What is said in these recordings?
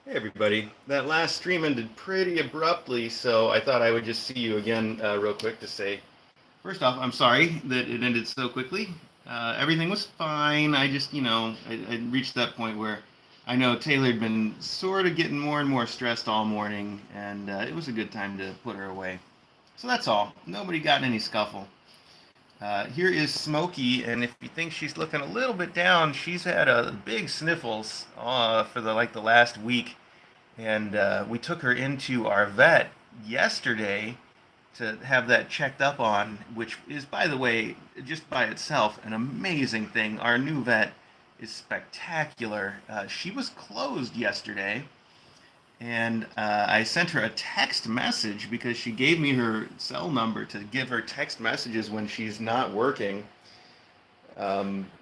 Hey everybody. That last stream ended pretty abruptly, so I thought I would just see you again real quick to say, first off, I'm sorry that it ended so quickly. Everything was fine. I just, I reached that point where I know Taylor had been sort of getting more and more stressed all morning, and it was a good time to put her away. So that's all. Nobody got in any scuffle. Here is Smokey, and if you think she's looking a little bit down, she's had a big sniffles for the last week, and we took her into our vet yesterday to have that checked up on, which is, by the way, just by itself, an amazing thing. Our new vet is spectacular. She was closed yesterday, and I sent her a text message because she gave me her cell number to give her text messages when she's not working.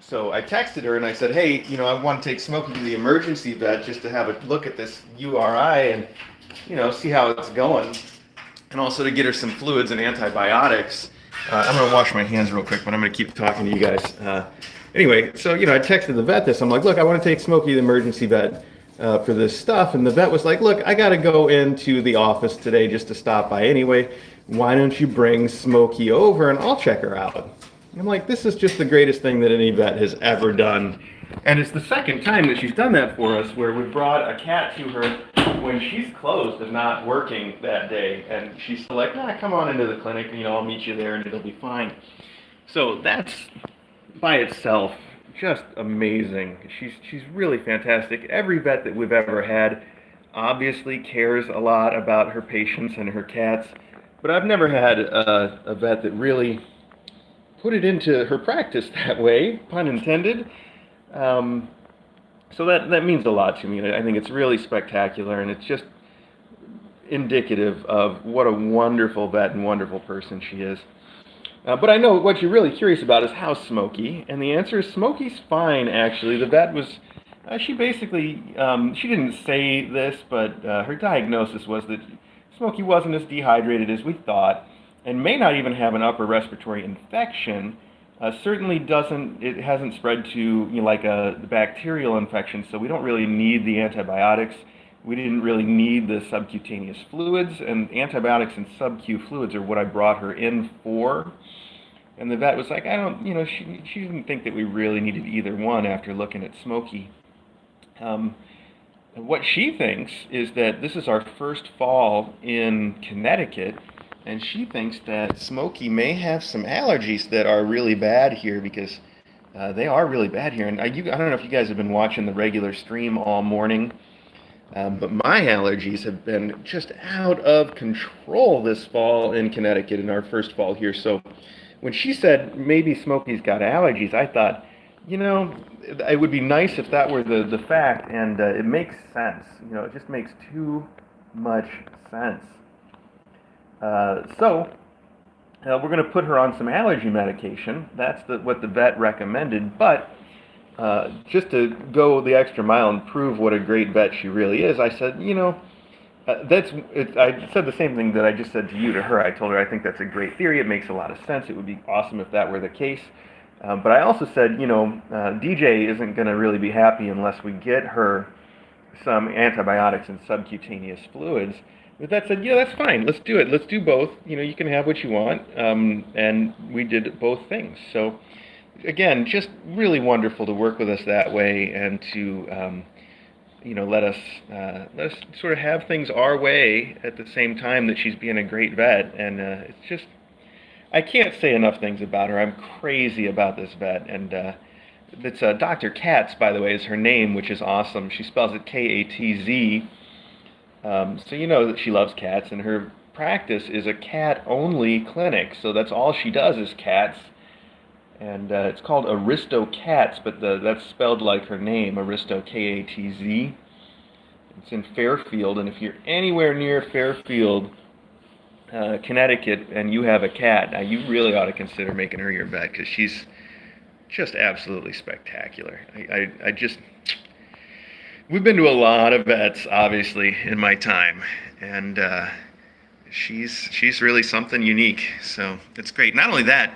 So I texted her and I said, hey, I want to take Smokey to the emergency vet just to have a look at this URI and, see how it's going. And also to get her some fluids and antibiotics. I'm going to wash my hands real quick, but I'm going to keep talking to you guys. Anyway, so, I texted the vet this. I'm like, look, I want to take Smokey to the emergency vet for this stuff. And the vet was like, look, I got to go into the office today just to stop by anyway. Why don't you bring Smokey over and I'll check her out? I'm like, this is just the greatest thing that any vet has ever done. And it's the second time that she's done that for us, where we brought a cat to her when she's closed and not working that day. And she's still like, nah, come on into the clinic, I'll meet you there and it'll be fine. So that's by itself just amazing. She's really fantastic. Every vet that we've ever had obviously cares a lot about her patients and her cats, but I've never had a vet that really put it into her practice that way, pun intended. So that means a lot to me. I think it's really spectacular, and it's just indicative of what a wonderful vet and wonderful person she is. But I know what you're really curious about is how's Smokey, and the answer is Smokey's fine, actually. The vet was, she basically, she didn't say this, but her diagnosis was that Smokey wasn't as dehydrated as we thought, and may not even have an upper respiratory infection. Certainly it hasn't spread to like a bacterial infection, so we don't really need the antibiotics. We didn't really need the subcutaneous fluids, and antibiotics and sub-Q fluids are what I brought her in for. And the vet was like, I don't, she didn't think that we really needed either one after looking at Smokey. What she thinks is that this is our first fall in Connecticut, and she thinks that Smokey may have some allergies that are really bad here because they are really bad here. And I don't know if you guys have been watching the regular stream all morning, but my allergies have been just out of control this fall in Connecticut in our first fall here. So when she said maybe Smokey's got allergies, I thought, it would be nice if that were the fact, and it makes sense. It just makes too much sense. So we're going to put her on some allergy medication. That's what the vet recommended. But just to go the extra mile and prove what a great vet she really is, I said, I said the same thing that I just said to you to her. I told her I think that's a great theory. It makes a lot of sense. It would be awesome if that were the case. But I also said, DJ isn't going to really be happy unless we get her some antibiotics and subcutaneous fluids. But that said, yeah, that's fine. Let's do it. Let's do both. You can have what you want. And we did both things. So, again, just really wonderful to work with us that way and to, let us sort of have things our way at the same time that she's being a great vet. And it's just, I can't say enough things about her. I'm crazy about this vet. And it's Dr. Katz, by the way, is her name, which is awesome. She spells it K-A-T-Z. So you know that she loves cats, and her practice is a cat-only clinic. So that's all she does is cats. And it's called Aristo Cats, but that's spelled like her name, Aristo, K-A-T-Z. It's in Fairfield, and if you're anywhere near Fairfield, Connecticut, and you have a cat, you really ought to consider making her your vet, because she's just absolutely spectacular. I just... We've been to a lot of vets, obviously, in my time, and she's really something unique, so it's great. Not only that,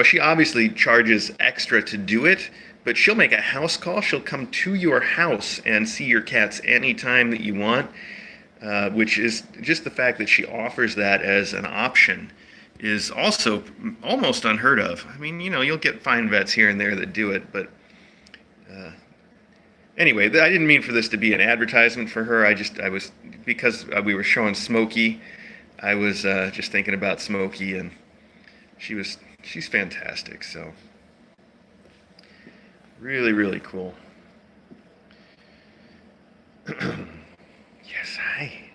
she obviously charges extra to do it, but she'll make a house call. She'll come to your house and see your cats anytime that you want, which is just the fact that she offers that as an option is also almost unheard of. I mean, you'll get fine vets here and there that do it, but uh, anyway, I didn't mean for this to be an advertisement for her. I was, because we were showing Smokey, I was just thinking about Smokey, and she's fantastic, so really, really cool. Yes, hi,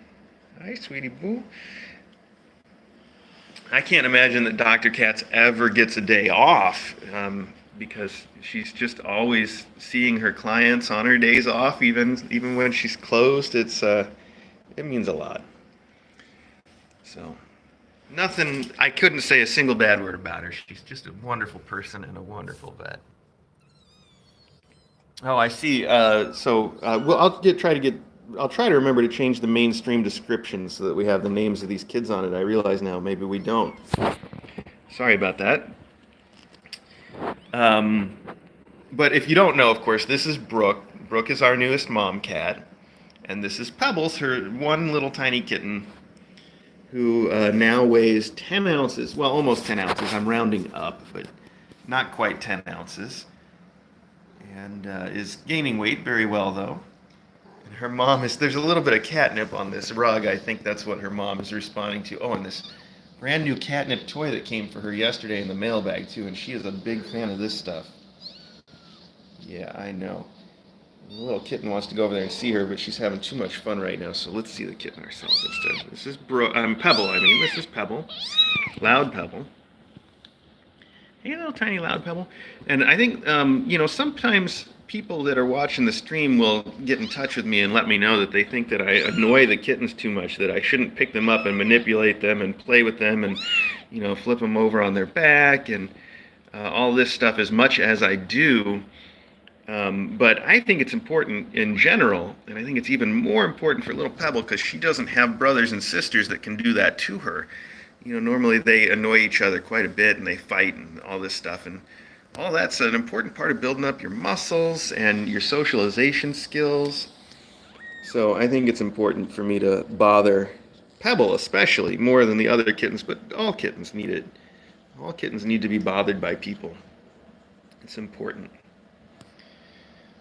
sweetie boo. I can't imagine that Dr. Katz ever gets a day off, because she's just always seeing her clients on her days off, even when she's closed. It means a lot. So, nothing. I couldn't say a single bad word about her. She's just a wonderful person and a wonderful vet. Oh, I see. Well, I'll try to remember to change the mainstream description so that we have the names of these kids on it. I realize now maybe we don't. Sorry about that. But if you don't know, of course, this is Brooke. Brooke is our newest mom cat, and this is Pebbles, her one little tiny kitten, who now weighs 10 ounces. Well, almost 10 ounces. I'm rounding up, but not quite 10 ounces. And is gaining weight very well, though. And her mom there's a little bit of catnip on this rug. I think that's what her mom is responding to. Oh, and this brand new catnip toy that came for her yesterday in the mailbag, too. And she is a big fan of this stuff. Yeah, I know. The little kitten wants to go over there and see her, but she's having too much fun right now, so let's see the kitten ourselves instead. This is Pebble, This is Pebble. Loud Pebble. Hey, little tiny loud Pebble. And I think, sometimes people that are watching the stream will get in touch with me and let me know that they think that I annoy the kittens too much, that I shouldn't pick them up and manipulate them and play with them and, flip them over on their back and all this stuff as much as I do. But I think it's important in general, and I think it's even more important for little Pebble because she doesn't have brothers and sisters that can do that to her. Normally they annoy each other quite a bit and they fight and all this stuff, and all that's an important part of building up your muscles and your socialization skills. So I think it's important for me to bother Pebble especially more than the other kittens, but all kittens need it. All kittens need to be bothered by people. It's important.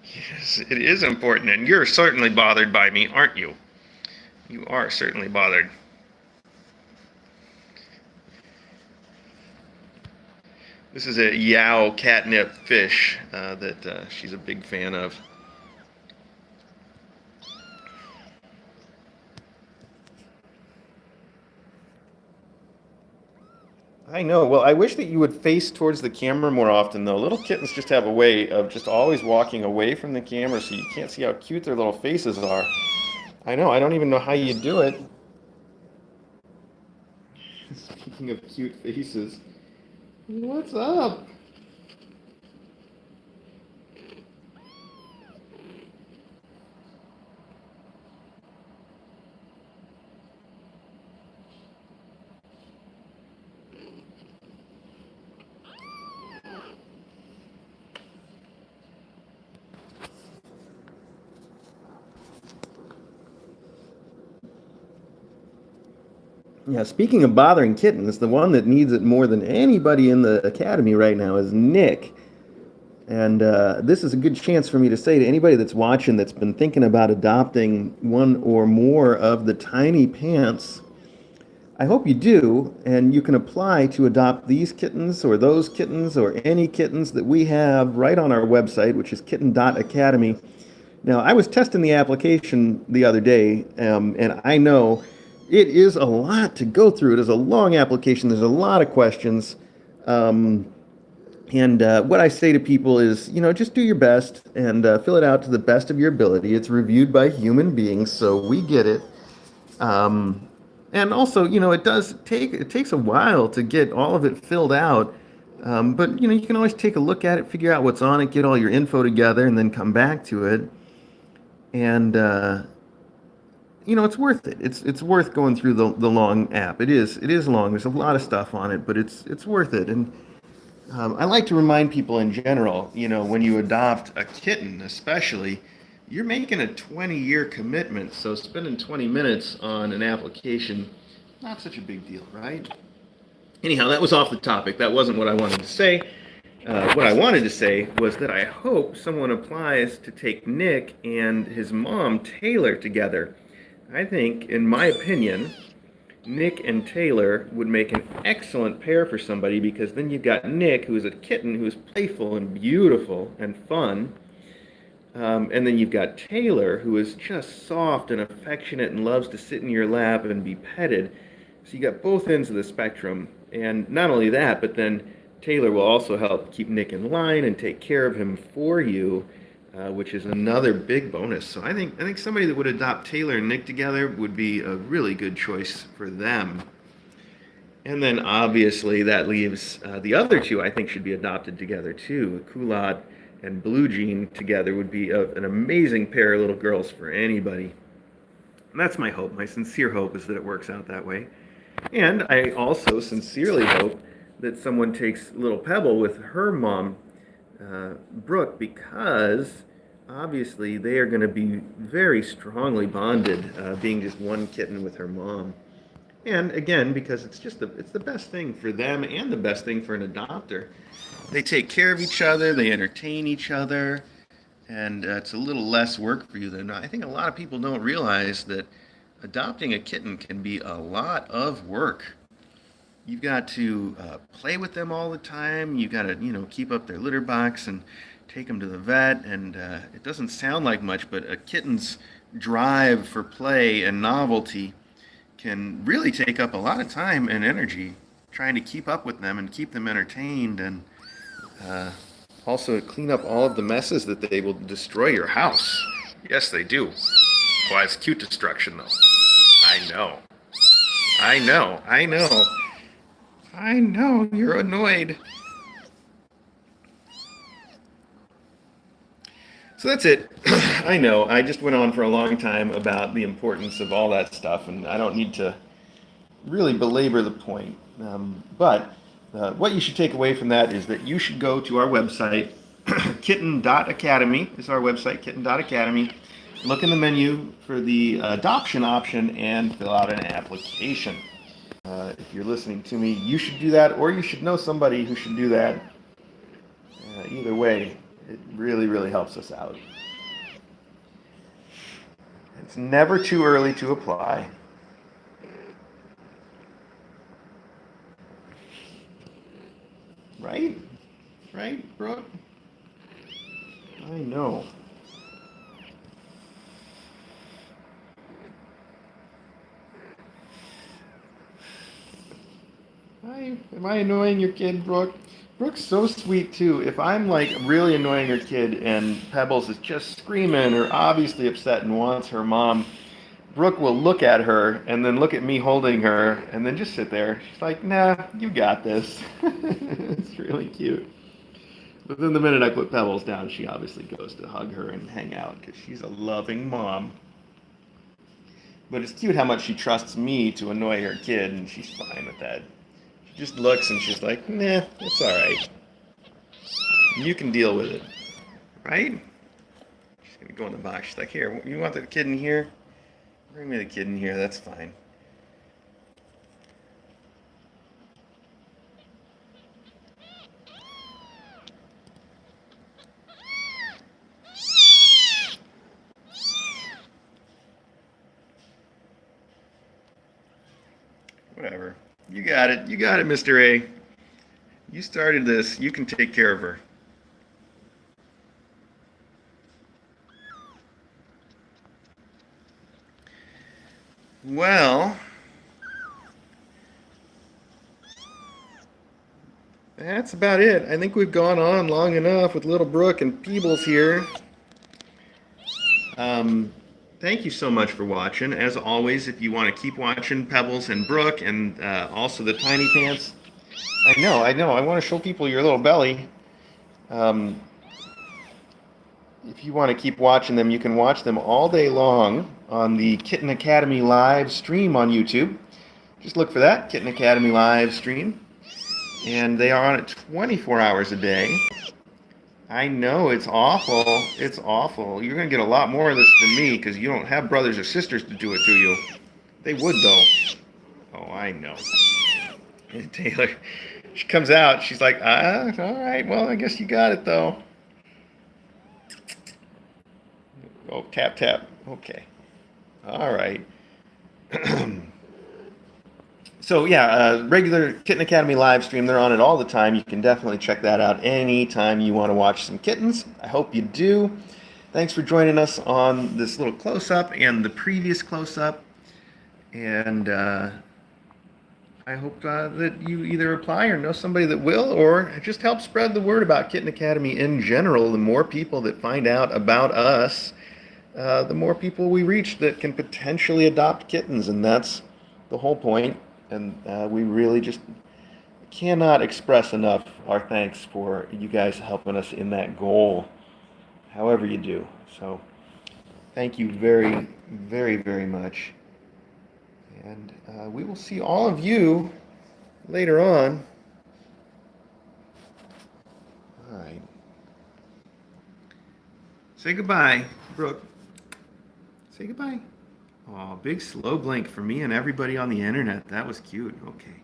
Yes, it is important, and you're certainly bothered by me, aren't you? You are certainly bothered. This is a Yao catnip fish that she's a big fan of. I know. Well, I wish that you would face towards the camera more often, though. Little kittens just have a way of just always walking away from the camera, so you can't see how cute their little faces are. I know. I don't even know how you do it. Speaking of cute faces, what's up? Yeah, speaking of bothering kittens, the one that needs it more than anybody in the academy right now is Nick. And this is a good chance for me to say to anybody that's watching that's been thinking about adopting one or more of the tiny pants, I hope you do, and you can apply to adopt these kittens or those kittens or any kittens that we have right on our website, which is kitten.academy. Now, I was testing the application the other day, and I know it is a lot to go through. It is a long application. There's a lot of questions. And what I say to people is, just do your best and fill it out to the best of your ability. It's reviewed by human beings, so we get it. And also, it takes a while to get all of it filled out. But, you can always take a look at it, figure out what's on it, get all your info together, and then come back to it. And, it's worth it. It's worth going through the long app. It is long. There's a lot of stuff on it, but it's worth it. And I like to remind people in general, when you adopt a kitten, especially, you're making a 20-year commitment. So spending 20 minutes on an application, not such a big deal, right? Anyhow, that was off the topic. That wasn't what I wanted to say. What I wanted to say was that I hope someone applies to take Nick and his mom, Taylor, together. I think, in my opinion, Nick and Taylor would make an excellent pair for somebody because then you've got Nick, who's a kitten, who's playful and beautiful and fun. And then you've got Taylor, who is just soft and affectionate and loves to sit in your lap and be petted. So you got both ends of the spectrum. And not only that, but then Taylor will also help keep Nick in line and take care of him for you, which is another big bonus. So I think somebody that would adopt Taylor and Nick together would be a really good choice for them. And then obviously that leaves the other two I think should be adopted together too. Kulat and Blue Jean together would be an amazing pair of little girls for anybody. And that's my hope. My sincere hope is that it works out that way. And I also sincerely hope that someone takes little Pebble with her mom, Brooke, because obviously they are going to be very strongly bonded, being just one kitten with her mom. And again, because it's the best thing for them and the best thing for an adopter. They take care of each other, they entertain each other, and it's a little less work for you than I think a lot of people don't realize that adopting a kitten can be a lot of work. You've got to play with them all the time. You've got to, keep up their litter box and take them to the vet. And it doesn't sound like much, but a kitten's drive for play and novelty can really take up a lot of time and energy trying to keep up with them and keep them entertained and also clean up all of the messes that they will destroy your house. Yes, they do. Well, it's cute destruction, though. I know. I know. I know. I know. You're annoyed. So that's it. I know. I just went on for a long time about the importance of all that stuff, and I don't need to really belabor the point. But what you should take away from that is that you should go to our website, kitten.academy. This is our website, kitten.academy. Look in the menu for the adoption option and fill out an application. If you're listening to me, you should do that, or you should know somebody who should do that. Either way, it really, really helps us out. It's never too early to apply. Right? Right, Brooke? I know. Am I annoying your kid, Brooke? Brooke's so sweet too. If I'm like really annoying her kid and Pebbles is just screaming or obviously upset and wants her mom, Brooke will look at her and then look at me holding her and then just sit there. She's like, nah, you got this. It's really cute. But then the minute I put Pebbles down, she obviously goes to hug her and hang out because she's a loving mom. But it's cute how much she trusts me to annoy her kid, and she's fine with that. She just looks and she's like, nah, it's all right. You can deal with it. Right? She's going to go in the box. She's like, here, you want the kid in here? Bring me the kid in here, that's fine. Whatever. You got it. You got it, Mr. A. You started this. You can take care of her. Well, that's about it. I think we've gone on long enough with little Brooke and Peebles here. Thank you so much for watching. As always, if you want to keep watching Pebbles and Brooke and also the Tiny Pants, I know. I want to show people your little belly. If you want to keep watching them, you can watch them all day long on the Kitten Academy live stream on YouTube. Just look for that, Kitten Academy live stream. and they are on it 24 hours a day. I know, it's awful. It's awful. You're going to get a lot more of this than me because you don't have brothers or sisters to do it to you. They would, though. Oh, I know. And Taylor, she comes out. She's like, all right. Well, I guess you got it, though. Oh, tap, tap. Okay. All right. So yeah, regular Kitten Academy live stream. They're on it all the time. You can definitely check that out anytime you want to watch some kittens. I hope you do. Thanks for joining us on this little close-up and the previous close-up. And I hope that you either apply or know somebody that will, or just help spread the word about Kitten Academy in general. The more people that find out about us, the more people we reach that can potentially adopt kittens, and that's the whole point. And we really just cannot express enough our thanks for you guys helping us in that goal, however you do. So thank you very, very, very much. And we will see all of you later on. All right. Say goodbye, Brooke. Say goodbye. Oh, big slow blink for me and everybody on the internet. That was cute. Okay.